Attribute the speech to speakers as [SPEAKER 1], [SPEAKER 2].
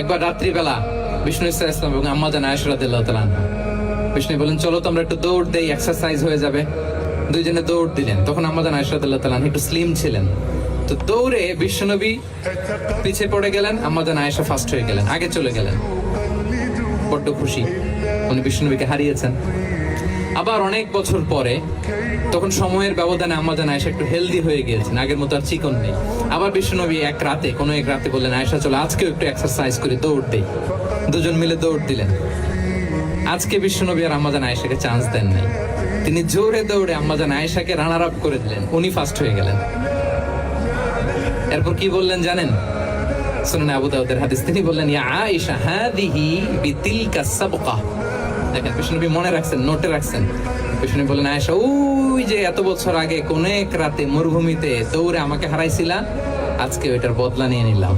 [SPEAKER 1] একবার রাত্রিবেলা বিষ্ণু ইসলাম এবং আম্মা জান আয়েশা রাদিয়াল্লাহু তাআলা আনহা, বিষ্ণু বলেন চলো তো আমরা একটু দৌড় দেই, এক্সারসাইজ হয়ে যাবে। দুইজনে দৌড় দিলেন। তখন আম্মা জান আয়েশা রাদিয়াল্লাহু তাআলা আনহা একটু স্লিম ছিলেন, তো দৌড়ে বিশ্বনবী পিছে পড়ে গেলেন, আম্মা জান আয়েশা ফার্স্ট হয়ে গেলেন, আগে চলে গেলেন। বড্ড খুশি, উনি বিশ্বনবীকে হারিয়েছেন। আবার অনেক বছর পরে, তখন সময়ের ব্যবধানে আম্মা জান আয়েশা একটু হেলদি হয়ে গিয়েছেন, আগের মতো আর চিকন নেই। আবার বিশ্বনবী এক রাতে বললেন, আয়েশা চলো আজকেও একটু এক্সারসাইজ করে দৌড় দেই। দুজন মিলে দৌড় দিলেন। আজকে বিশ্বনবী আর আম্মা জান আয়েশাকে চান্স দেন নাই, তিনি জোরে দৌড়ে আম্মা জান আয়েশাকে রানার আপ করে দিলেন, উনি ফার্স্ট হয়ে গেলেন। এরপর কি বললেন জানেন? সুনান আবু দাউদের হাদিস, তিনি বললেন, ইয়া আয়েশা হাদিহি বিতিলকা সাবকা। দেখেন বিশ্বনবী মনে রাখছেন, নোটে রাখছেন। বিশ্বনবী বললেন, আয়েশা ওই যে এত বছর আগে কোন এক রাতে মরুভূমিতে দৌড়ে আমাকে হারাইছিলা, আজকে ওইটার বদলা নিয়ে নিলাম।